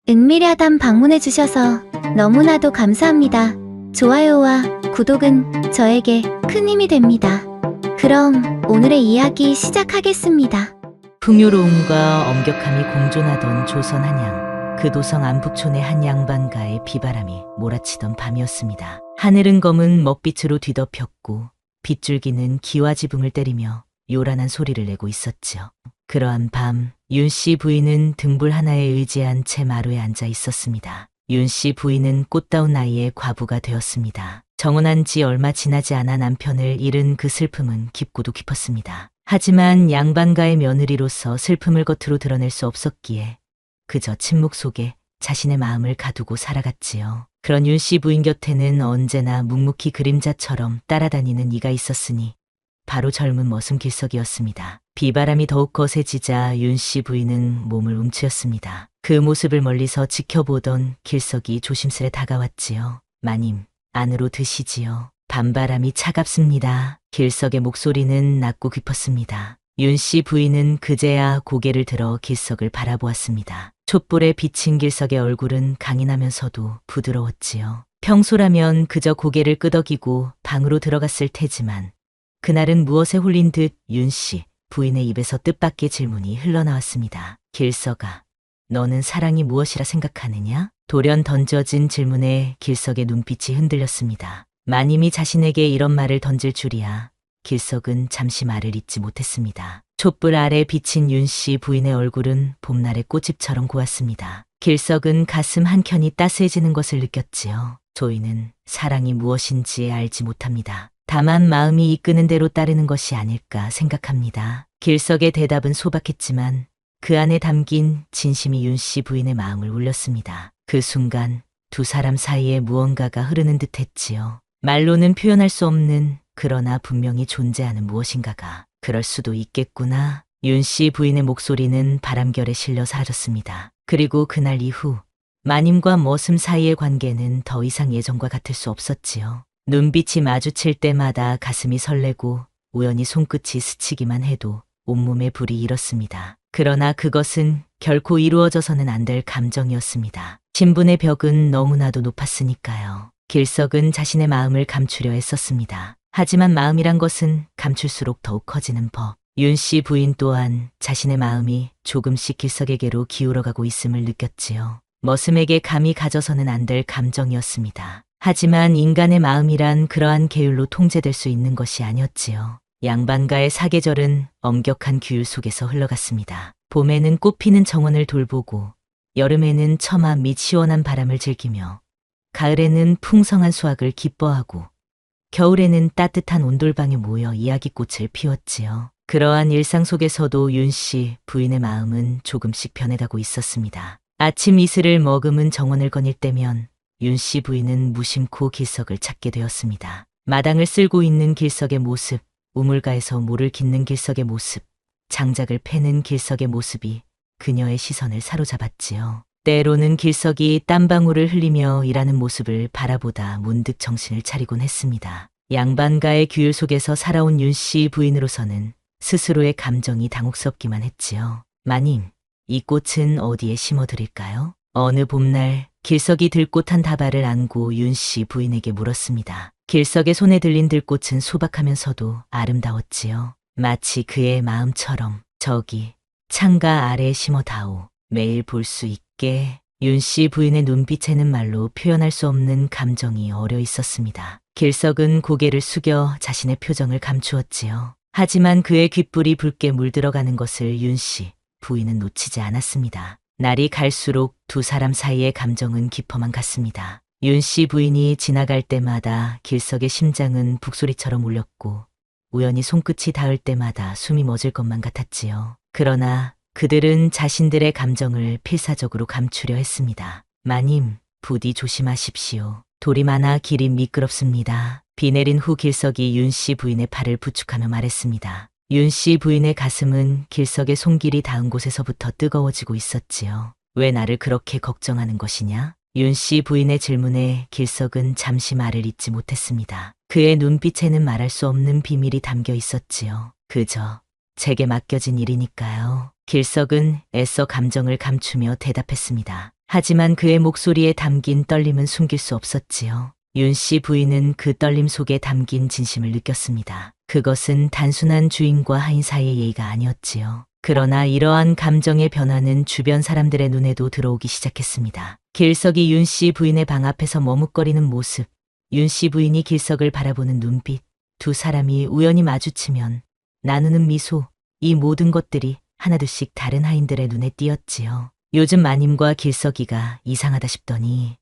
은밀야단 방문해주셔서 너무나도 감사합니다. 좋아요와 구독은 저에게 큰 힘이 됩니다. 그럼 오늘의 이야기 시작하겠습니다. 풍요로움과 엄격함이 공존하던 조선 한양. 그 도성 안북촌의 한 양반가에 비바람이 몰아치던 밤이었습니다. 하늘은 검은 먹빛으로 뒤덮였고 빗줄기는 기와 지붕을 때리며 요란한 소리를 내고 있었지요. 그러한 밤, 윤씨 부인은 등불 하나에 의지한 채 마루에 앉아 있었습니다. 윤씨 부인은 꽃다운 나이에 과부가 되었습니다. 정혼한 지 얼마 지나지 않아 남편을 잃은 그 슬픔은 깊고도 깊었습니다. 하지만 양반가의 며느리로서 슬픔을 겉으로 드러낼 수 없었기에 그저 침묵 속에 자신의 마음을 가두고 살아갔지요. 그런 윤씨 부인 곁에는 언제나 묵묵히 그림자처럼 따라다니는 이가 있었으니 바로 젊은 머슴 길석이었습니다. 비바람이 더욱 거세지자 윤씨 부인은 몸을 움츠렸습니다. 그 모습을 멀리서 지켜보던 길석이 조심스레 다가왔지요. 마님, 안으로 드시지요. 밤바람이 차갑습니다. 길석의 목소리는 낮고 깊었습니다. 윤씨 부인은 그제야 고개를 들어 길석을 바라보았습니다. 촛불에 비친 길석의 얼굴은 강인하면서도 부드러웠지요. 평소라면 그저 고개를 끄덕이고 방으로 들어갔을 테지만 그날은 무엇에 홀린 듯 윤씨 부인의 입에서 뜻밖의 질문이 흘러나왔습니다. 길석아, 너는 사랑이 무엇이라 생각하느냐? 돌연 던져진 질문에 길석의 눈빛이 흔들렸습니다. 마님이 자신에게 이런 말을 던질 줄이야. 길석은 잠시 말을 잇지 못했습니다. 촛불 아래 비친 윤씨 부인의 얼굴은 봄날의 꽃잎처럼 고왔습니다. 길석은 가슴 한켠이 따스해지는 것을 느꼈지요. 저희는 사랑이 무엇인지 알지 못합니다. 다만 마음이 이끄는 대로 따르는 것이 아닐까 생각합니다. 길석의 대답은 소박했지만 그 안에 담긴 진심이 윤씨 부인의 마음을 울렸습니다. 그 순간 두 사람 사이에 무언가가 흐르는 듯 했지요. 말로는 표현할 수 없는 그러나 분명히 존재하는 무엇인가가. 그럴 수도 있겠구나. 윤씨 부인의 목소리는 바람결에 실려 사라졌습니다. 그리고 그날 이후 마님과 머슴 사이의 관계는 더 이상 예전과 같을 수 없었지요. 눈빛이 마주칠 때마다 가슴이 설레고 우연히 손끝이 스치기만 해도 온몸에 불이 일었습니다. 그러나 그것은 결코 이루어져서는 안 될 감정이었습니다. 신분의 벽은 너무나도 높았으니까요. 길석은 자신의 마음을 감추려 애썼습니다. 하지만 마음이란 것은 감출수록 더욱 커지는 법. 윤씨 부인 또한 자신의 마음이 조금씩 길석에게로 기울어가고 있음을 느꼈지요. 머슴에게 감히 가져서는 안 될 감정이었습니다. 하지만 인간의 마음이란 그러한 계율로 통제될 수 있는 것이 아니었지요. 양반가의 사계절은 엄격한 규율 속에서 흘러갔습니다. 봄에는 꽃피는 정원을 돌보고 여름에는 처마 및 시원한 바람을 즐기며 가을에는 풍성한 수확을 기뻐하고 겨울에는 따뜻한 온돌방에 모여 이야기꽃을 피웠지요. 그러한 일상 속에서도 윤씨 부인의 마음은 조금씩 변해가고 있었습니다. 아침 이슬을 머금은 정원을 거닐 때면 윤씨 부인은 무심코 길석을 찾게 되었습니다. 마당을 쓸고 있는 길석의 모습, 우물가에서 물을 깃는 길석의 모습, 장작을 패는 길석의 모습이 그녀의 시선을 사로잡았지요. 때로는 길석이 땀방울을 흘리며 일하는 모습을 바라보다 문득 정신을 차리곤 했습니다. 양반가의 규율 속에서 살아온 윤씨 부인으로서는 스스로의 감정이 당혹스럽기만 했지요. 마님, 이 꽃은 어디에 심어드릴까요? 어느 봄날 길석이 들꽃 한 다발을 안고 윤씨 부인에게 물었습니다. 길석의 손에 들린 들꽃은 소박하면서도 아름다웠지요. 마치 그의 마음처럼. 저기 창가 아래에 심어다오. 매일 볼 수 있게. 윤씨 부인의 눈빛에는 말로 표현할 수 없는 감정이 어려 있었습니다. 길석은 고개를 숙여 자신의 표정을 감추었지요. 하지만 그의 귓불이 붉게 물들어가는 것을 윤씨 부인은 놓치지 않았습니다. 날이 갈수록 두 사람 사이의 감정은 깊어만 갔습니다. 윤씨 부인이 지나갈 때마다 길석의 심장은 북소리처럼 울렸고 우연히 손끝이 닿을 때마다 숨이 멎을 것만 같았지요. 그러나 그들은 자신들의 감정을 필사적으로 감추려 했습니다. 마님, 부디 조심하십시오. 돌이 많아 길이 미끄럽습니다. 비 내린 후 길석이 윤씨 부인의 팔을 부축하며 말했습니다. 윤씨 부인의 가슴은 길석의 손길이 닿은 곳에서부터 뜨거워지고 있었지요. 왜 나를 그렇게 걱정하는 것이냐? 윤씨 부인의 질문에 길석은 잠시 말을 잇지 못했습니다. 그의 눈빛에는 말할 수 없는 비밀이 담겨 있었지요. 그저 제게 맡겨진 일이니까요. 길석은 애써 감정을 감추며 대답했습니다. 하지만 그의 목소리에 담긴 떨림은 숨길 수 없었지요. 윤 씨 부인은 그 떨림 속에 담긴 진심을 느꼈습니다. 그것은 단순한 주인과 하인 사이의 예의가 아니었지요. 그러나 이러한 감정의 변화는 주변 사람들의 눈에도 들어오기 시작했습니다. 길석이 윤 씨 부인의 방 앞에서 머뭇거리는 모습, 윤 씨 부인이 길석을 바라보는 눈빛, 두 사람이 우연히 마주치면 나누는 미소, 이 모든 것들이 하나둘씩 다른 하인들의 눈에 띄었지요. 요즘 마님과 길석이가 이상하다 싶더니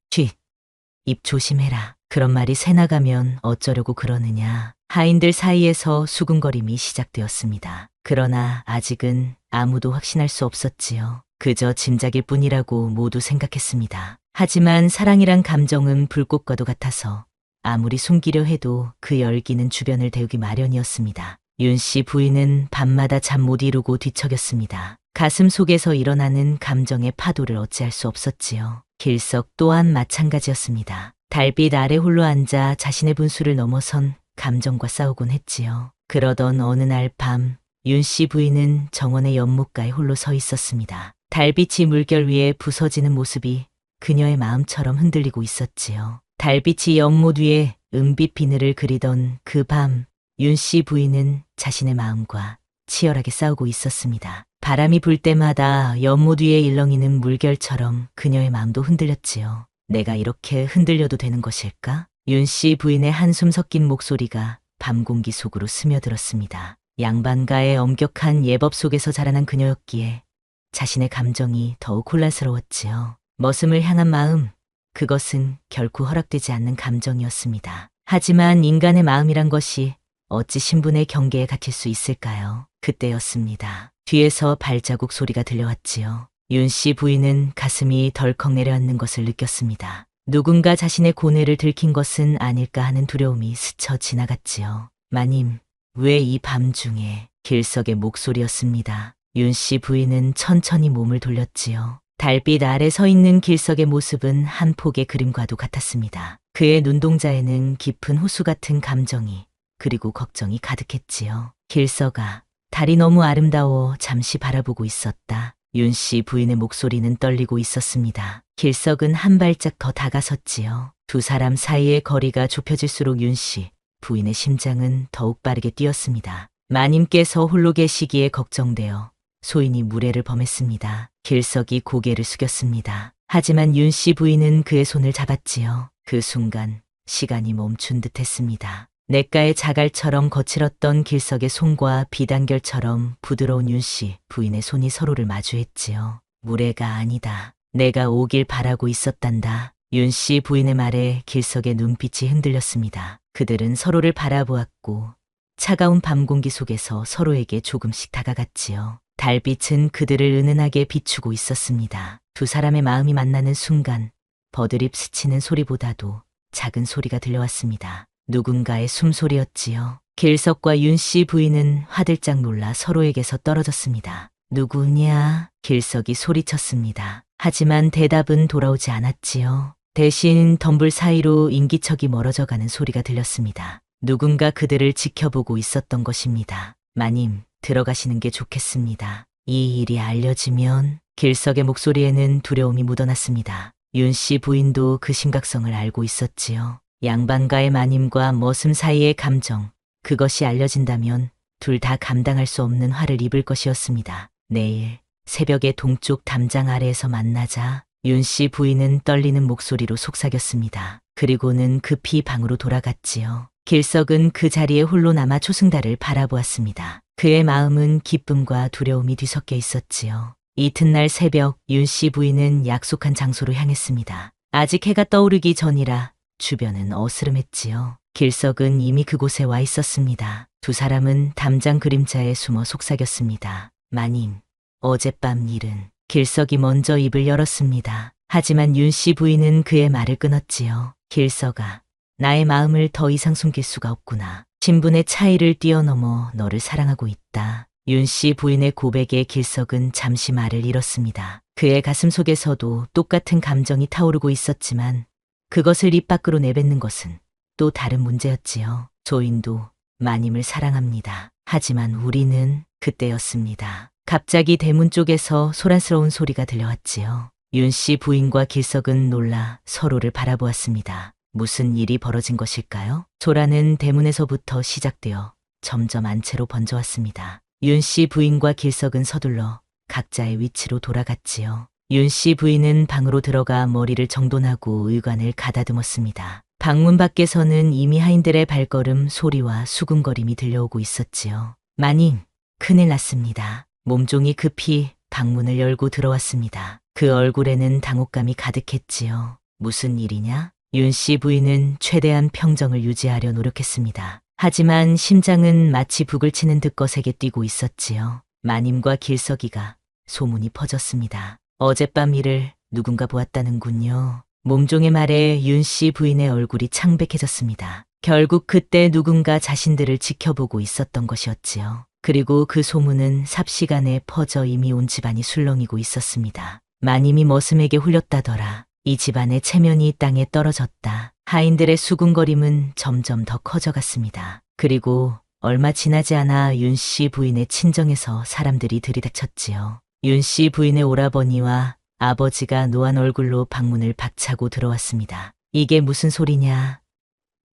입 조심해라. 그런 말이 새나가면 어쩌려고 그러느냐. 하인들 사이에서 수군거림이 시작되었습니다. 그러나 아직은 아무도 확신할 수 없었지요. 그저 짐작일 뿐이라고 모두 생각했습니다. 하지만 사랑이란 감정은 불꽃과도 같아서 아무리 숨기려 해도 그 열기는 주변을 데우기 마련이었습니다. 윤 씨 부인은 밤마다 잠 못 이루고 뒤척였습니다. 가슴 속에서 일어나는 감정의 파도를 어찌할 수 없었지요. 길석 또한 마찬가지였습니다. 달빛 아래 홀로 앉아 자신의 분수를 넘어선 감정과 싸우곤 했지요. 그러던 어느 날 밤, 윤 씨 부인은 정원의 연못가에 홀로 서 있었습니다. 달빛이 물결 위에 부서지는 모습이 그녀의 마음처럼 흔들리고 있었지요. 달빛이 연못 위에 은빛 비늘을 그리던 그 밤, 윤 씨 부인은 자신의 마음과 치열하게 싸우고 있었습니다. 바람이 불 때마다 연못 위에 일렁이는 물결처럼 그녀의 마음도 흔들렸지요. 내가 이렇게 흔들려도 되는 것일까? 윤 씨 부인의 한숨 섞인 목소리가 밤 공기 속으로 스며들었습니다. 양반가의 엄격한 예법 속에서 자라난 그녀였기에 자신의 감정이 더욱 혼란스러웠지요. 머슴을 향한 마음, 그것은 결코 허락되지 않는 감정이었습니다. 하지만 인간의 마음이란 것이 어찌 신분의 경계에 갇힐 수 있을까요? 그때였습니다. 뒤에서 발자국 소리가 들려왔지요. 윤 씨 부인은 가슴이 덜컥 내려앉는 것을 느꼈습니다. 누군가 자신의 고뇌를 들킨 것은 아닐까 하는 두려움이 스쳐 지나갔지요. 마님, 왜 이 밤중에? 길석의 목소리였습니다. 윤 씨 부인은 천천히 몸을 돌렸지요. 달빛 아래 서 있는 길석의 모습은 한 폭의 그림과도 같았습니다. 그의 눈동자에는 깊은 호수 같은 감정이 그리고 걱정이 가득했지요. 길석아, 달이 너무 아름다워 잠시 바라보고 있었다. 윤 씨 부인의 목소리는 떨리고 있었습니다. 길석은 한 발짝 더 다가섰지요. 두 사람 사이의 거리가 좁혀질수록 윤 씨 부인의 심장은 더욱 빠르게 뛰었습니다. 마님께서 홀로 계시기에 걱정되어 소인이 무례를 범했습니다. 길석이 고개를 숙였습니다. 하지만 윤 씨 부인은 그의 손을 잡았지요. 그 순간 시간이 멈춘 듯 했습니다. 냇가의 자갈처럼 거칠었던 길석의 손과 비단결처럼 부드러운 윤 씨 부인의 손이 서로를 마주했지요. 무례가 아니다. 내가 오길 바라고 있었단다. 윤 씨 부인의 말에 길석의 눈빛이 흔들렸습니다. 그들은 서로를 바라보았고 차가운 밤 공기 속에서 서로에게 조금씩 다가갔지요. 달빛은 그들을 은은하게 비추고 있었습니다. 두 사람의 마음이 만나는 순간 버드립 스치는 소리보다도 작은 소리가 들려왔습니다. 누군가의 숨소리였지요. 길석과 윤 씨 부인은 화들짝 놀라 서로에게서 떨어졌습니다. 누구냐? 길석이 소리쳤습니다. 하지만 대답은 돌아오지 않았지요. 대신 덤불 사이로 인기척이 멀어져가는 소리가 들렸습니다. 누군가 그들을 지켜보고 있었던 것입니다. 마님, 들어가시는 게 좋겠습니다. 이 일이 알려지면 길석의 목소리에는 두려움이 묻어났습니다. 윤 씨 부인도 그 심각성을 알고 있었지요. 양반가의 마님과 머슴 사이의 감정, 그것이 알려진다면 둘 다 감당할 수 없는 화를 입을 것이었습니다. 내일 새벽에 동쪽 담장 아래에서 만나자. 윤 씨 부인은 떨리는 목소리로 속삭였습니다. 그리고는 급히 방으로 돌아갔지요. 길석은 그 자리에 홀로 남아 초승달을 바라보았습니다. 그의 마음은 기쁨과 두려움이 뒤섞여 있었지요. 이튿날 새벽 윤 씨 부인은 약속한 장소로 향했습니다. 아직 해가 떠오르기 전이라 주변은 어스름했지요. 길석은 이미 그곳에 와 있었습니다. 두 사람은 담장 그림자에 숨어 속삭였습니다. 마님, 어젯밤 일은. 길석이 먼저 입을 열었습니다. 하지만 윤 씨 부인은 그의 말을 끊었지요. 길석아, 나의 마음을 더 이상 숨길 수가 없구나. 신분의 차이를 뛰어넘어 너를 사랑하고 있다. 윤 씨 부인의 고백에 길석은 잠시 말을 잃었습니다. 그의 가슴 속에서도 똑같은 감정이 타오르고 있었지만 그것을 입 밖으로 내뱉는 것은 또 다른 문제였지요. 조인도 마님을 사랑합니다. 하지만 우리는 그때였습니다. 갑자기 대문 쪽에서 소란스러운 소리가 들려왔지요. 윤 씨 부인과 길석은 놀라 서로를 바라보았습니다. 무슨 일이 벌어진 것일까요? 소란은 대문에서부터 시작되어 점점 안채로 번져왔습니다. 윤 씨 부인과 길석은 서둘러 각자의 위치로 돌아갔지요. 윤 씨 부인은 방으로 들어가 머리를 정돈하고 의관을 가다듬었습니다. 방문 밖에서는 이미 하인들의 발걸음 소리와 수군거림이 들려오고 있었지요. 마님, 큰일 났습니다. 몸종이 급히 방문을 열고 들어왔습니다. 그 얼굴에는 당혹감이 가득했지요. 무슨 일이냐? 윤 씨 부인은 최대한 평정을 유지하려 노력했습니다. 하지만 심장은 마치 북을 치는 듯 거세게 뛰고 있었지요. 마님과 길석이가 소문이 퍼졌습니다. 어젯밤 일을 누군가 보았다는군요. 몸종의 말에 윤 씨 부인의 얼굴이 창백해졌습니다. 결국 그때 누군가 자신들을 지켜보고 있었던 것이었지요. 그리고 그 소문은 삽시간에 퍼져 이미 온 집안이 술렁이고 있었습니다. 마님이 머슴에게 홀렸다더라. 이 집안의 체면이 땅에 떨어졌다. 하인들의 수군거림은 점점 더 커져갔습니다. 그리고 얼마 지나지 않아 윤 씨 부인의 친정에서 사람들이 들이닥쳤지요. 윤 씨 부인의 오라버니와 아버지가 노한 얼굴로 방문을 박차고 들어왔습니다. 이게 무슨 소리냐?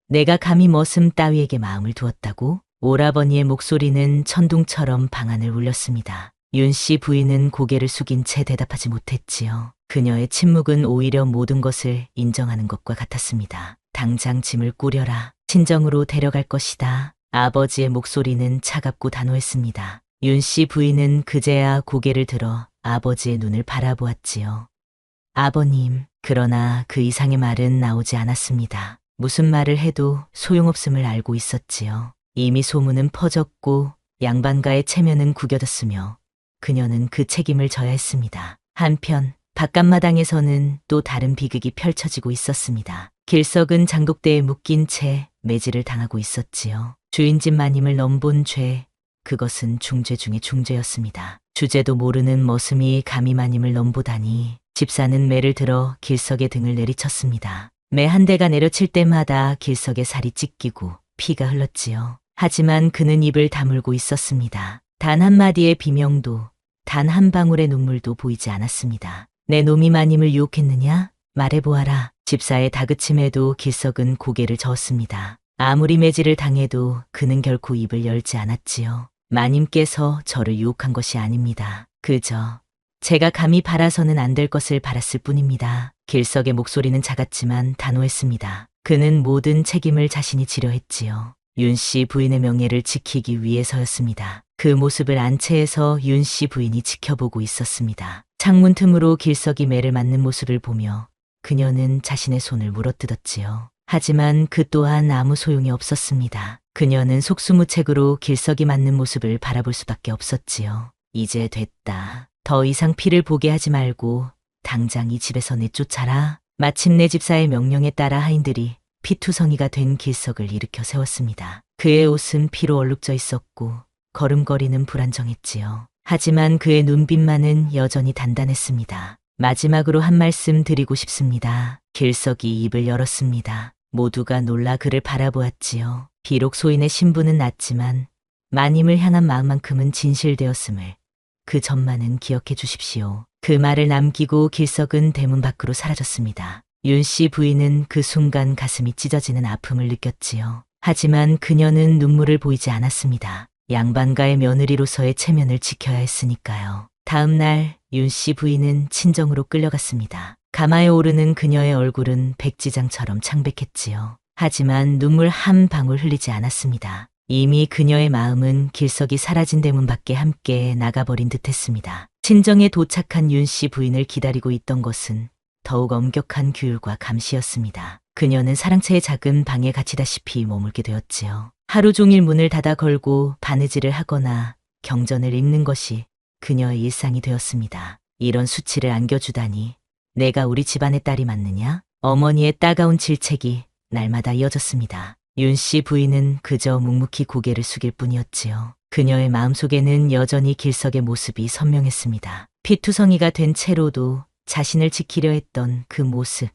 내가 감히 머슴 따위에게 마음을 두었다고? 오라버니의 목소리는 천둥처럼 방안을 울렸습니다. 윤 씨 부인은 고개를 숙인 채 대답하지 못했지요. 그녀의 침묵은 오히려 모든 것을 인정하는 것과 같았습니다. 당장 짐을 꾸려라. 친정으로 데려갈 것이다. 아버지의 목소리는 차갑고 단호했습니다. 윤 씨 부인은 그제야 고개를 들어 아버지의 눈을 바라보았지요. 아버님, 그러나 그 이상의 말은 나오지 않았습니다. 무슨 말을 해도 소용없음을 알고 있었지요. 이미 소문은 퍼졌고 양반가의 체면은 구겨졌으며 그녀는 그 책임을 져야 했습니다. 한편 바깥마당에서는 또 다른 비극이 펼쳐지고 있었습니다. 길석은 장독대에 묶인 채 매질을 당하고 있었지요. 주인집 마님을 넘본 죄, 그것은 중죄 중의 중죄였습니다. 주제도 모르는 머슴이 감히 마님을 넘보다니. 집사는 매를 들어 길석의 등을 내리쳤습니다. 매 한 대가 내려칠 때마다 길석의 살이 찢기고 피가 흘렀지요. 하지만 그는 입을 다물고 있었습니다. 단 한마디의 비명도, 단 한 방울의 눈물도 보이지 않았습니다. 내 놈이 마님을 유혹했느냐? 말해보아라. 집사의 다그침에도 길석은 고개를 저었습니다. 아무리 매질을 당해도 그는 결코 입을 열지 않았지요. 마님께서 저를 유혹한 것이 아닙니다. 그저 제가 감히 바라서는 안 될 것을 바랐을 뿐입니다. 길석의 목소리는 작았지만 단호했습니다. 그는 모든 책임을 자신이 지려 했지요. 윤 씨 부인의 명예를 지키기 위해서였습니다. 그 모습을 안채에서 윤 씨 부인이 지켜보고 있었습니다. 창문 틈으로 길석이 매를 맞는 모습을 보며 그녀는 자신의 손을 물어뜯었지요. 하지만 그 또한 아무 소용이 없었습니다. 그녀는 속수무책으로 길석이 맞는 모습을 바라볼 수밖에 없었지요. 이제 됐다. 더 이상 피를 보게 하지 말고 당장 이 집에서 내쫓아라. 마침내 집사의 명령에 따라 하인들이 피투성이가 된 길석을 일으켜 세웠습니다. 그의 옷은 피로 얼룩져 있었고 걸음걸이는 불안정했지요. 하지만 그의 눈빛만은 여전히 단단했습니다. 마지막으로 한 말씀 드리고 싶습니다. 길석이 입을 열었습니다. 모두가 놀라 그를 바라보았지요. 비록 소인의 신분은 낮지만 마님을 향한 마음만큼은 진실되었음을 그 점만은 기억해 주십시오. 그 말을 남기고 길석은 대문 밖으로 사라졌습니다. 윤 씨 부인은 그 순간 가슴이 찢어지는 아픔을 느꼈지요. 하지만 그녀는 눈물을 보이지 않았습니다. 양반가의 며느리로서의 체면을 지켜야 했으니까요. 다음 날 윤 씨 부인은 친정으로 끌려갔습니다. 가마에 오르는 그녀의 얼굴은 백지장처럼 창백했지요. 하지만 눈물 한 방울 흘리지 않았습니다. 이미 그녀의 마음은 길석이 사라진 대문 밖에 함께 나가버린 듯했습니다. 친정에 도착한 윤 씨 부인을 기다리고 있던 것은 더욱 엄격한 규율과 감시였습니다. 그녀는 사랑채의 작은 방에 갇히다시피 머물게 되었지요. 하루 종일 문을 닫아 걸고 바느질을 하거나 경전을 읽는 것이 그녀의 일상이 되었습니다. 이런 수치를 안겨주다니 내가 우리 집안의 딸이 맞느냐? 어머니의 따가운 질책이 날마다 이어졌습니다. 윤 씨 부인은 그저 묵묵히 고개를 숙일 뿐이었지요. 그녀의 마음속에는 여전히 길석의 모습이 선명했습니다. 피투성이가 된 채로도 자신을 지키려 했던 그 모습,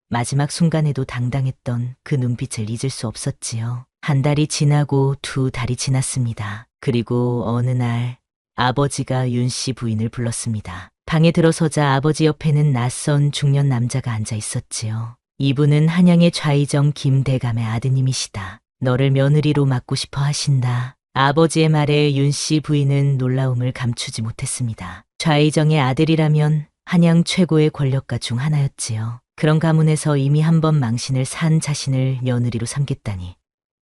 마지막 순간에도 당당했던 그 눈빛을 잊을 수 없었지요. 한 달이 지나고 두 달이 지났습니다. 그리고 어느 날 아버지가 윤 씨 부인을 불렀습니다. 방에 들어서자 아버지 옆에는 낯선 중년 남자가 앉아 있었지요. 이분은 한양의 좌의정 김대감의 아드님이시다. 너를 며느리로 맡고 싶어 하신다. 아버지의 말에 윤 씨 부인은 놀라움을 감추지 못했습니다. 좌의정의 아들이라면 한양 최고의 권력가 중 하나였지요. 그런 가문에서 이미 한 번 망신을 산 자신을 며느리로 삼겠다니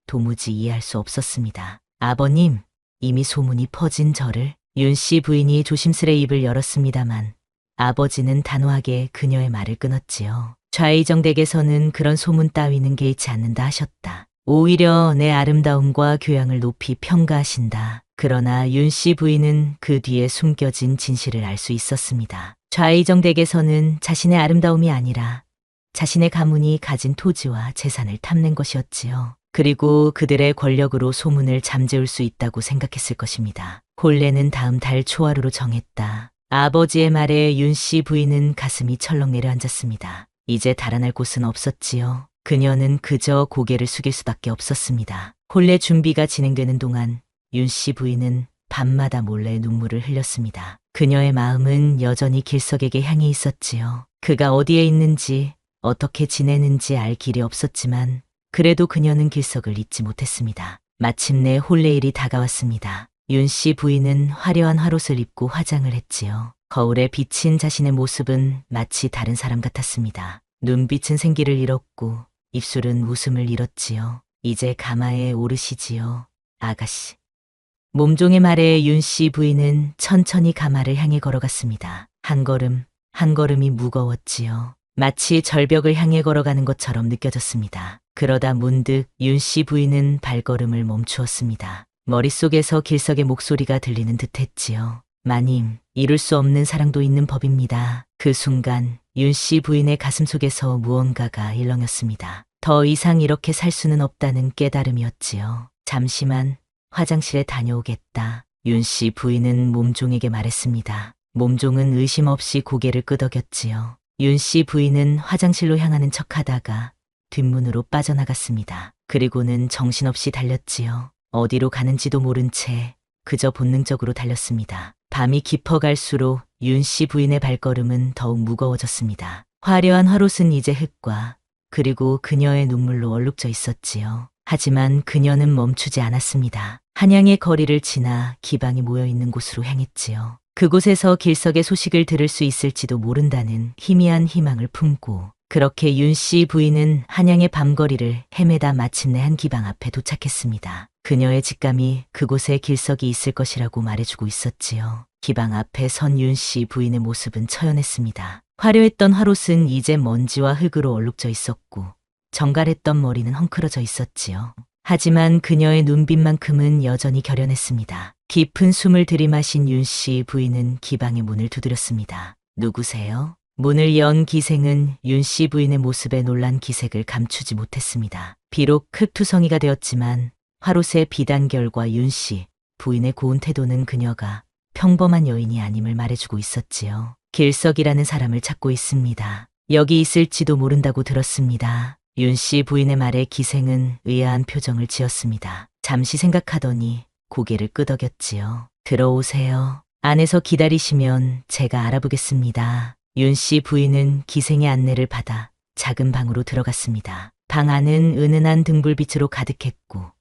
도무지 이해할 수 없었습니다. 아버님, 이미 소문이 퍼진 저를 윤 씨 부인이 조심스레 입을 열었습니다만 아버지는 단호하게 그녀의 말을 끊었지요. 좌의정 댁에서는 그런 소문 따위는 개의치 않는다 하셨다. 오히려 내 아름다움과 교양을 높이 평가하신다. 그러나 윤 씨 부인은 그 뒤에 숨겨진 진실을 알 수 있었습니다. 좌의정 댁에서는 자신의 아름다움이 아니라 자신의 가문이 가진 토지와 재산을 탐낸 것이었지요. 그리고 그들의 권력으로 소문을 잠재울 수 있다고 생각했을 것입니다. 혼례는 다음 달 초하루로 정했다. 아버지의 말에 윤 씨 부인은 가슴이 철렁 내려앉았습니다. 이제 달아날 곳은 없었지요. 그녀는 그저 고개를 숙일 수밖에 없었습니다. 혼례 준비가 진행되는 동안 윤 씨 부인은 밤마다 몰래 눈물을 흘렸습니다. 그녀의 마음은 여전히 길석에게 향해 있었지요. 그가 어디에 있는지 어떻게 지내는지 알 길이 없었지만 그래도 그녀는 길석을 잊지 못했습니다. 마침내 혼례일이 다가왔습니다. 윤 씨 부인은 화려한 화롯을 입고 화장을 했지요. 거울에 비친 자신의 모습은 마치 다른 사람 같았습니다. 눈빛은 생기를 잃었고 입술은 웃음을 잃었지요. 이제 가마에 오르시지요, 아가씨. 몸종의 말에 윤 씨 부인은 천천히 가마를 향해 걸어갔습니다. 한 걸음, 한 걸음이 무거웠지요. 마치 절벽을 향해 걸어가는 것처럼 느껴졌습니다. 그러다 문득 윤 씨 부인은 발걸음을 멈추었습니다. 머릿속에서 길석의 목소리가 들리는 듯했지요. 마님, 이룰 수 없는 사랑도 있는 법입니다. 그 순간 윤 씨 부인의 가슴 속에서 무언가가 일렁였습니다. 더 이상 이렇게 살 수는 없다는 깨달음이었지요. 잠시만 화장실에 다녀오겠다. 윤 씨 부인은 몸종에게 말했습니다. 몸종은 의심 없이 고개를 끄덕였지요. 윤 씨 부인은 화장실로 향하는 척하다가 뒷문으로 빠져나갔습니다. 그리고는 정신없이 달렸지요. 어디로 가는지도 모른 채 그저 본능적으로 달렸습니다. 밤이 깊어갈수록 윤 씨 부인의 발걸음은 더욱 무거워졌습니다. 화려한 화롯은 이제 흙과 그리고 그녀의 눈물로 얼룩져 있었지요. 하지만 그녀는 멈추지 않았습니다. 한양의 거리를 지나 기방이 모여있는 곳으로 향했지요. 그곳에서 길석의 소식을 들을 수 있을지도 모른다는 희미한 희망을 품고 그렇게 윤 씨 부인은 한양의 밤거리를 헤매다 마침내 한 기방 앞에 도착했습니다. 그녀의 직감이 그곳에 길석이 있을 것이라고 말해주고 있었지요. 기방 앞에 선 윤 씨 부인의 모습은 처연했습니다. 화려했던 화롯은 이제 먼지와 흙으로 얼룩져 있었고 정갈했던 머리는 헝클어져 있었지요. 하지만 그녀의 눈빛만큼은 여전히 결연했습니다. 깊은 숨을 들이마신 윤 씨 부인은 기방의 문을 두드렸습니다. 누구세요? 문을 연 기생은 윤 씨 부인의 모습에 놀란 기색을 감추지 못했습니다. 비록 흙투성이가 되었지만 화롯의 비단결과 윤 씨 부인의 고운 태도는 그녀가 평범한 여인이 아님을 말해주고 있었지요. 길석이라는 사람을 찾고 있습니다. 여기 있을지도 모른다고 들었습니다. 윤 씨 부인의 말에 기생은 의아한 표정을 지었습니다. 잠시 생각하더니 고개를 끄덕였지요. 들어오세요. 안에서 기다리시면 제가 알아보겠습니다. 윤 씨 부인은 기생의 안내를 받아 작은 방으로 들어갔습니다. 방 안은 은은한 등불빛으로 가득했고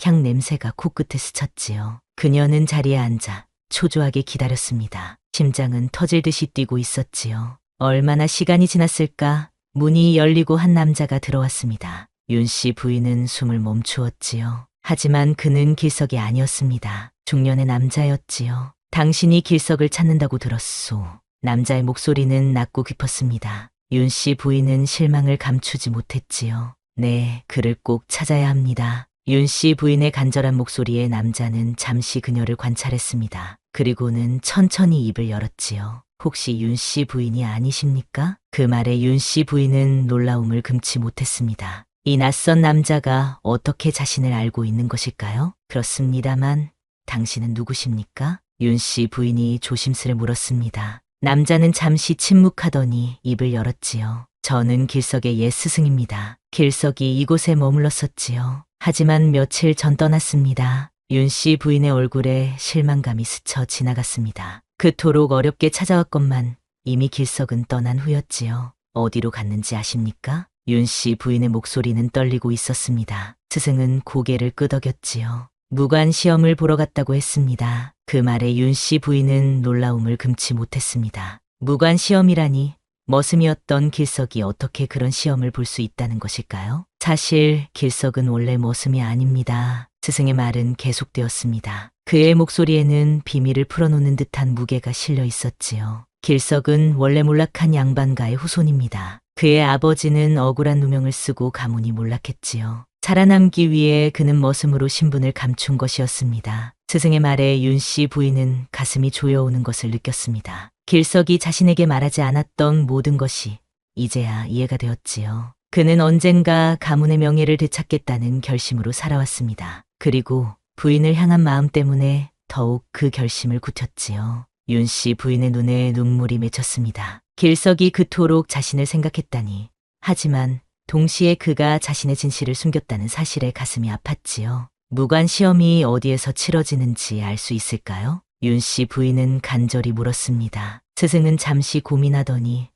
향 냄새가 코끝에 스쳤지요. 그녀는 자리에 앉아 초조하게 기다렸습니다. 심장은 터질 듯이 뛰고 있었지요. 얼마나 시간이 지났을까? 문이 열리고 한 남자가 들어왔습니다. 윤 씨 부인은 숨을 멈추었지요. 하지만 그는 길석이 아니었습니다. 중년의 남자였지요. 당신이 길석을 찾는다고 들었소. 남자의 목소리는 낮고 깊었습니다. 윤 씨 부인은 실망을 감추지 못했지요. 네, 그를 꼭 찾아야 합니다. 윤 씨 부인의 간절한 목소리에 남자는 잠시 그녀를 관찰했습니다. 그리고는 천천히 입을 열었지요. 혹시 윤 씨 부인이 아니십니까? 그 말에 윤 씨 부인은 놀라움을 금치 못했습니다. 이 낯선 남자가 어떻게 자신을 알고 있는 것일까요? 그렇습니다만 당신은 누구십니까? 윤 씨 부인이 조심스레 물었습니다. 남자는 잠시 침묵하더니 입을 열었지요. 저는 길석의 옛 스승입니다. 길석이 이곳에 머물렀었지요. 하지만 며칠 전 떠났습니다. 윤 씨 부인의 얼굴에 실망감이 스쳐 지나갔습니다. 그토록 어렵게 찾아왔건만 이미 길석은 떠난 후였지요. 어디로 갔는지 아십니까? 윤 씨 부인의 목소리는 떨리고 있었습니다. 스승은 고개를 끄덕였지요. 무관 시험을 보러 갔다고 했습니다. 그 말에 윤 씨 부인은 놀라움을 금치 못했습니다. 무관 시험이라니 머슴이었던 길석이 어떻게 그런 시험을 볼 수 있다는 것일까요? 사실 길석은 원래 머슴이 아닙니다. 스승의 말은 계속되었습니다. 그의 목소리에는 비밀을 풀어놓는 듯한 무게가 실려 있었지요. 길석은 원래 몰락한 양반가의 후손입니다. 그의 아버지는 억울한 누명을 쓰고 가문이 몰락했지요. 살아남기 위해 그는 머슴으로 신분을 감춘 것이었습니다. 스승의 말에 윤 씨 부인은 가슴이 조여오는 것을 느꼈습니다. 길석이 자신에게 말하지 않았던 모든 것이 이제야 이해가 되었지요. 그는 언젠가 가문의 명예를 되찾겠다는 결심으로 살아왔습니다. 그리고 부인을 향한 마음 때문에 더욱 그 결심을 굳혔지요. 윤 씨 부인의 눈에 눈물이 맺혔습니다. 길석이 그토록 자신을 생각했다니. 하지만 동시에 그가 자신의 진실을 숨겼다는 사실에 가슴이 아팠지요. 무관 시험이 어디에서 치러지는지 알 수 있을까요? 윤 씨 부인은 간절히 물었습니다. 스승은 잠시 고민하더니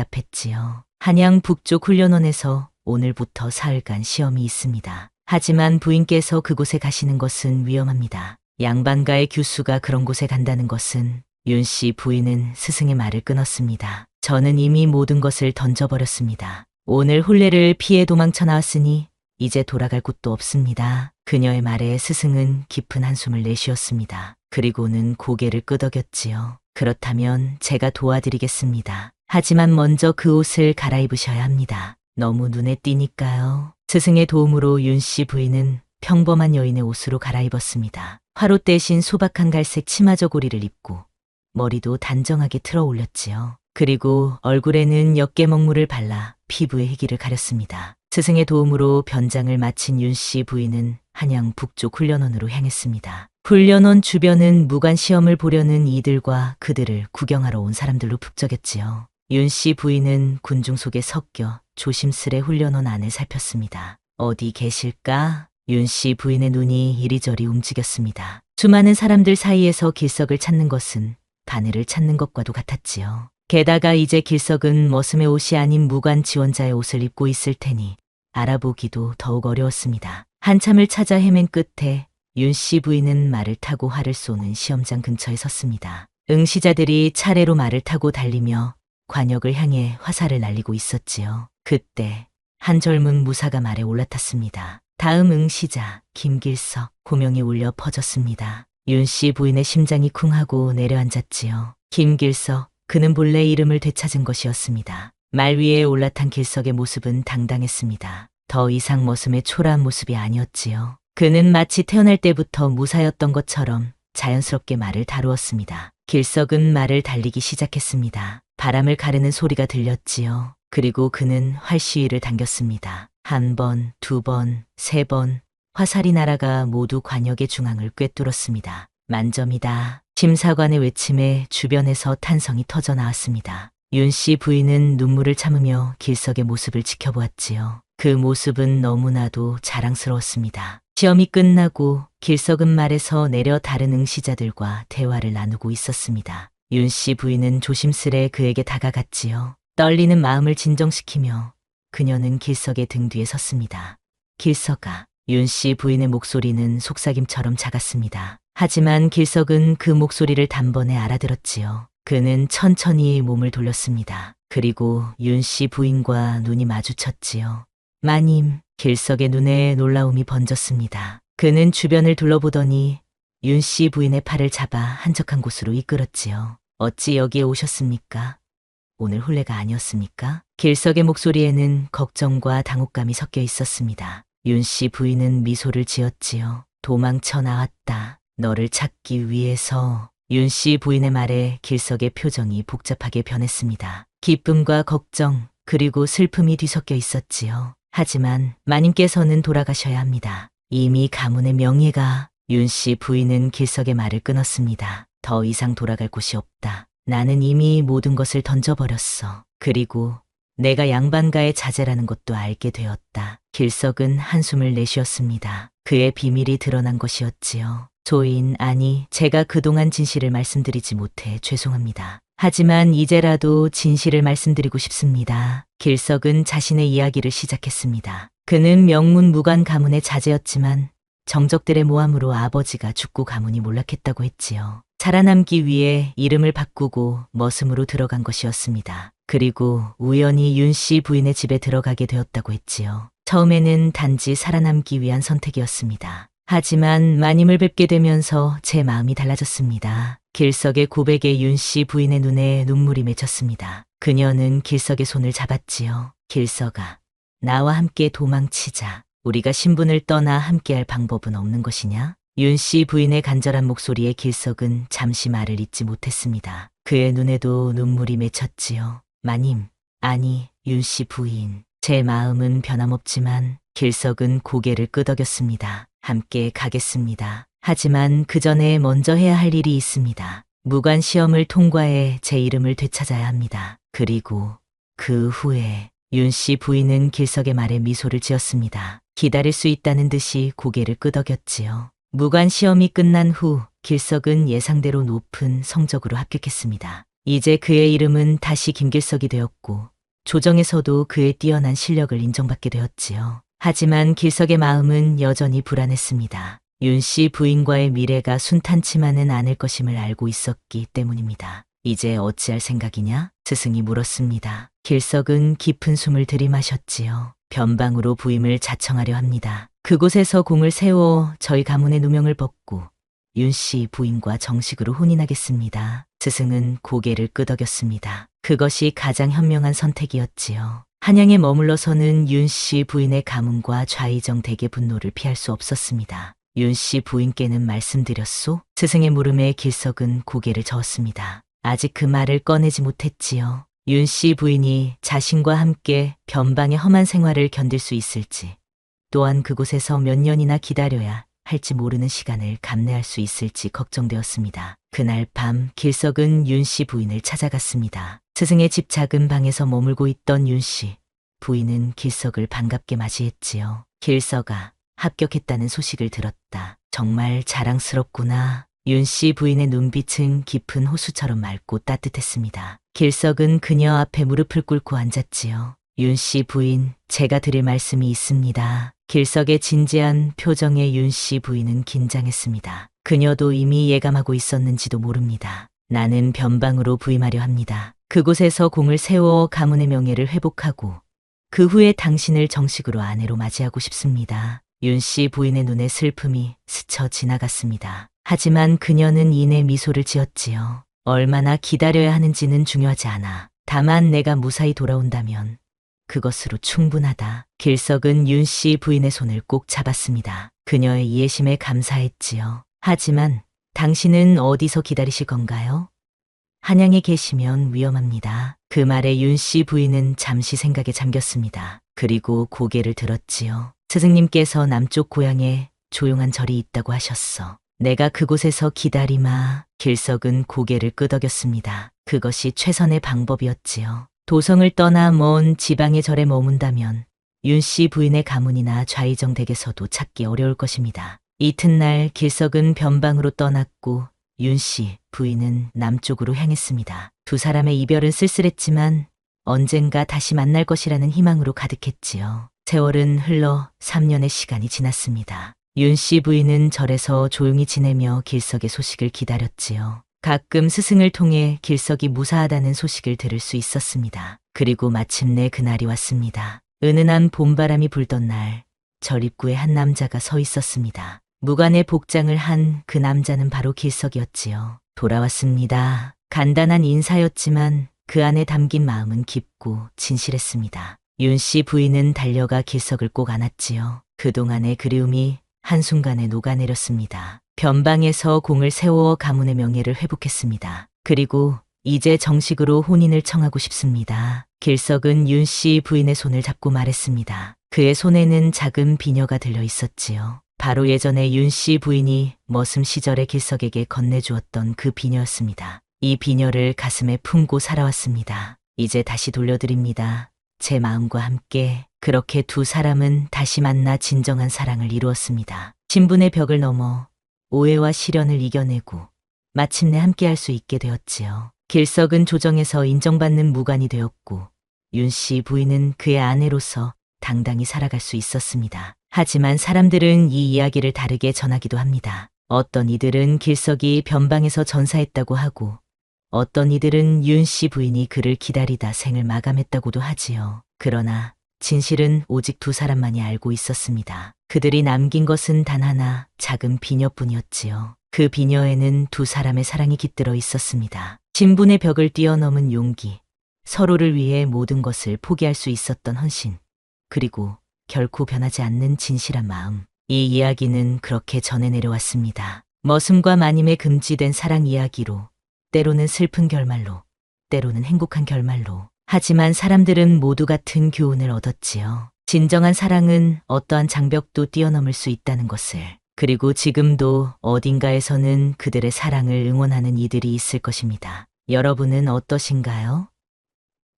대답했지요. 한양 북쪽 훈련원에서 오늘부터 사흘간 시험이 있습니다. 하지만 부인께서 그곳에 가시는 것은 위험합니다. 양반가의 교수가 그런 곳에 간다는 것은 윤 씨 부인은 스승의 말을 끊었습니다. 저는 이미 모든 것을 던져버렸습니다. 오늘 혼례를 피해 도망쳐 나왔으니 이제 돌아갈 곳도 없습니다. 그녀의 말에 스승은 깊은 한숨을 내쉬었습니다. 그리고는 고개를 끄덕였지요. 그렇다면 제가 도와드리겠습니다. 하지만 먼저 그 옷을 갈아입으셔야 합니다. 너무 눈에 띄니까요. 스승의 도움으로 윤 씨 부인은 평범한 여인의 옷으로 갈아입었습니다. 화롯 대신 소박한 갈색 치마 저고리를 입고 머리도 단정하게 틀어 올렸지요. 그리고 얼굴에는 역계먹물을 발라 피부의 희기를 가렸습니다. 스승의 도움으로 변장을 마친 윤 씨 부인은 한양 북쪽 훈련원으로 향했습니다. 훈련원 주변은 무관 시험을 보려는 이들과 그들을 구경하러 온 사람들로 북적였지요. 윤 씨 부인은 군중 속에 섞여 조심스레 훈련원 안을 살폈습니다. 어디 계실까? 윤 씨 부인의 눈이 이리저리 움직였습니다. 수많은 사람들 사이에서 길석을 찾는 것은 바늘을 찾는 것과도 같았지요. 게다가 이제 길석은 머슴의 옷이 아닌 무관 지원자의 옷을 입고 있을 테니 알아보기도 더욱 어려웠습니다. 한참을 찾아 헤맨 끝에 윤 씨 부인은 말을 타고 활을 쏘는 시험장 근처에 섰습니다. 응시자들이 차례로 말을 타고 달리며 관역을 향해 화살을 날리고 있었지요. 그때 한 젊은 무사가 말에 올라탔습니다. 다음 응시자 김길석. 호명이 울려 퍼졌습니다. 윤 씨 부인의 심장이 쿵하고 내려앉았지요. 김길석. 그는 본래 이름을 되찾은 것이었습니다. 말 위에 올라탄 길석의 모습은 당당했습니다. 더 이상 머슴의 초라한 모습이 아니었지요. 그는 마치 태어날 때부터 무사였던 것처럼 자연스럽게 말을 다루었습니다. 길석은 말을 달리기 시작했습니다. 바람을 가르는 소리가 들렸지요. 그리고 그는 활시위를 당겼습니다. 한 번, 두 번, 세 번, 화살이 날아가 모두 관역의 중앙을 꿰뚫었습니다. 만점이다. 심사관의 외침에 주변에서 탄성이 터져 나왔습니다. 윤 씨 부인은 눈물을 참으며 길석의 모습을 지켜보았지요. 그 모습은 너무나도 자랑스러웠습니다. 시험이 끝나고 길석은 말에서 내려 다른 응시자들과 대화를 나누고 있었습니다. 윤 씨 부인은 조심스레 그에게 다가갔지요. 떨리는 마음을 진정시키며 그녀는 길석의 등 뒤에 섰습니다. 길석아. 윤 씨 부인의 목소리는 속삭임처럼 작았습니다. 하지만 길석은 그 목소리를 단번에 알아들었지요. 그는 천천히 몸을 돌렸습니다. 그리고 윤 씨 부인과 눈이 마주쳤지요. 마님. 길석의 눈에 놀라움이 번졌습니다. 그는 주변을 둘러보더니 윤 씨 부인의 팔을 잡아 한적한 곳으로 이끌었지요. 어찌 여기에 오셨습니까? 오늘 혼례가 아니었습니까? 길석의 목소리에는 걱정과 당혹감이 섞여 있었습니다. 윤 씨 부인은 미소를 지었지요. 도망쳐 나왔다. 너를 찾기 위해서. 윤 씨 부인의 말에 길석의 표정이 복잡하게 변했습니다. 기쁨과 걱정 그리고 슬픔이 뒤섞여 있었지요. 하지만 마님께서는 돌아가셔야 합니다. 이미 가문의 명예가. 윤 씨 부인은 길석의 말을 끊었습니다. 더 이상 돌아갈 곳이 없다. 나는 이미 모든 것을 던져버렸어. 그리고 내가 양반가의 자제라는 것도 알게 되었다. 길석은 한숨을 내쉬었습니다. 그의 비밀이 드러난 것이었지요. 조인, 아니, 제가 그동안 진실을 말씀드리지 못해 죄송합니다. 하지만 이제라도 진실을 말씀드리고 싶습니다. 길석은 자신의 이야기를 시작했습니다. 그는 명문무관 가문의 자제였지만 정적들의 모함으로 아버지가 죽고 가문이 몰락했다고 했지요. 살아남기 위해 이름을 바꾸고 머슴으로 들어간 것이었습니다. 그리고 우연히 윤 씨 부인의 집에 들어가게 되었다고 했지요. 처음에는 단지 살아남기 위한 선택이었습니다. 하지만 마님을 뵙게 되면서 제 마음이 달라졌습니다. 길석의 고백에 윤 씨 부인의 눈에 눈물이 맺혔습니다. 그녀는 길석의 손을 잡았지요. 길석아, 나와 함께 도망치자. 우리가 신분을 떠나 함께할 방법은 없는 것이냐? 윤 씨 부인의 간절한 목소리에 길석은 잠시 말을 잇지 못했습니다. 그의 눈에도 눈물이 맺혔지요. 마님, 아니, 윤 씨 부인. 제 마음은 변함없지만 길석은 고개를 끄덕였습니다. 함께 가겠습니다. 하지만 그 전에 먼저 해야 할 일이 있습니다. 무관 시험을 통과해 제 이름을 되찾아야 합니다. 그리고 그 후에 윤 씨 부인은 길석의 말에 미소를 지었습니다. 기다릴 수 있다는 듯이 고개를 끄덕였지요. 무관 시험이 끝난 후 길석은 예상대로 높은 성적으로 합격했습니다. 이제 그의 이름은 다시 김길석이 되었고 조정에서도 그의 뛰어난 실력을 인정받게 되었지요. 하지만 길석의 마음은 여전히 불안했습니다. 윤 씨 부인과의 미래가 순탄치만은 않을 것임을 알고 있었기 때문입니다. 이제 어찌할 생각이냐? 스승이 물었습니다. 길석은 깊은 숨을 들이마셨지요. 변방으로 부임을 자청하려 합니다. 그곳에서 공을 세워 저희 가문의 누명을 벗고 윤 씨 부인과 정식으로 혼인하겠습니다. 스승은 고개를 끄덕였습니다. 그것이 가장 현명한 선택이었지요. 한양에 머물러서는 윤 씨 부인의 가문과 좌의정 댁의 분노를 피할 수 없었습니다. 윤 씨 부인께는 말씀드렸소? 스승의 물음에 길석은 고개를 저었습니다. 아직 그 말을 꺼내지 못했지요. 윤 씨 부인이 자신과 함께 변방의 험한 생활을 견딜 수 있을지, 또한 그곳에서 몇 년이나 기다려야 할지 모르는 시간을 감내할 수 있을지 걱정되었습니다. 그날 밤 길석은 윤 씨 부인을 찾아갔습니다. 스승의 집 작은 방에서 머물고 있던 윤 씨 부인은 길석을 반갑게 맞이했지요. 길석아, 합격했다는 소식을 들었다. 정말 자랑스럽구나. 윤 씨 부인의 눈빛은 깊은 호수처럼 맑고 따뜻했습니다. 길석은 그녀 앞에 무릎을 꿇고 앉았지요. 윤 씨 부인, 제가 드릴 말씀이 있습니다. 길석의 진지한 표정에 윤 씨 부인은 긴장했습니다. 그녀도 이미 예감하고 있었는지도 모릅니다. 나는 변방으로 부임하려 합니다. 그곳에서 공을 세워 가문의 명예를 회복하고 그 후에 당신을 정식으로 아내로 맞이하고 싶습니다. 윤 씨 부인의 눈에 슬픔이 스쳐 지나갔습니다. 하지만 그녀는 이내 미소를 지었지요. 얼마나 기다려야 하는지는 중요하지 않아. 다만 내가 무사히 돌아온다면 그것으로 충분하다. 길석은 윤 씨 부인의 손을 꼭 잡았습니다. 그녀의 이해심에 감사했지요. 하지만 당신은 어디서 기다리실 건가요? 한양에 계시면 위험합니다. 그 말에 윤 씨 부인은 잠시 생각에 잠겼습니다. 그리고 고개를 들었지요. 스승님께서 남쪽 고향에 조용한 절이 있다고 하셨어. 내가 그곳에서 기다리마. 길석은 고개를 끄덕였습니다. 그것이 최선의 방법이었지요. 도성을 떠나 먼 지방의 절에 머문다면 윤 씨 부인의 가문이나 좌의정 댁에서도 찾기 어려울 것입니다. 이튿날 길석은 변방으로 떠났고 윤 씨 부인은 남쪽으로 향했습니다. 두 사람의 이별은 쓸쓸했지만 언젠가 다시 만날 것이라는 희망으로 가득했지요. 세월은 흘러 3년의 시간이 지났습니다. 윤 씨 부인은 절에서 조용히 지내며 길석의 소식을 기다렸지요. 가끔 스승을 통해 길석이 무사하다는 소식을 들을 수 있었습니다. 그리고 마침내 그날이 왔습니다. 은은한 봄바람이 불던 날, 절 입구에 한 남자가 서 있었습니다. 무관의 복장을 한 그 남자는 바로 길석이었지요. 돌아왔습니다. 간단한 인사였지만 그 안에 담긴 마음은 깊고 진실했습니다. 윤 씨 부인은 달려가 길석을 꼭 안았지요. 그동안의 그리움이 한순간에 녹아내렸습니다. 변방에서 공을 세워 가문의 명예를 회복했습니다. 그리고 이제 정식으로 혼인을 청하고 싶습니다. 길석은 윤 씨 부인의 손을 잡고 말했습니다. 그의 손에는 작은 비녀가 들려 있었지요. 바로 예전에 윤 씨 부인이 머슴 시절에 길석에게 건네주었던 그 비녀였습니다. 이 비녀를 가슴에 품고 살아왔습니다. 이제 다시 돌려드립니다. 제 마음과 함께. 그렇게 두 사람은 다시 만나 진정한 사랑을 이루었습니다. 신분의 벽을 넘어 오해와 시련을 이겨내고 마침내 함께할 수 있게 되었지요. 길석은 조정에서 인정받는 무관이 되었고 윤 씨 부인은 그의 아내로서 당당히 살아갈 수 있었습니다. 하지만 사람들은 이 이야기를 다르게 전하기도 합니다. 어떤 이들은 길석이 변방에서 전사했다고 하고 어떤 이들은 윤 씨 부인이 그를 기다리다 생을 마감했다고도 하지요. 그러나 진실은 오직 두 사람만이 알고 있었습니다. 그들이 남긴 것은 단 하나 작은 비녀뿐이었지요. 그 비녀에는 두 사람의 사랑이 깃들어 있었습니다. 신분의 벽을 뛰어넘은 용기, 서로를 위해 모든 것을 포기할 수 있었던 헌신, 그리고 결코 변하지 않는 진실한 마음. 이 이야기는 그렇게 전해 내려왔습니다. 머슴과 마님의 금지된 사랑 이야기로, 때로는 슬픈 결말로, 때로는 행복한 결말로. 하지만 사람들은 모두 같은 교훈을 얻었지요. 진정한 사랑은 어떠한 장벽도 뛰어넘을 수 있다는 것을. 그리고 지금도 어딘가에서는 그들의 사랑을 응원하는 이들이 있을 것입니다. 여러분은 어떠신가요?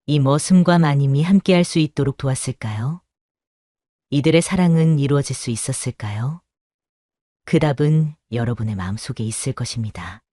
이 머슴과 마님이 함께할 수 있도록 도왔을까요? 이들의 사랑은 이루어질 수 있었을까요? 그 답은 여러분의 마음속에 있을 것입니다.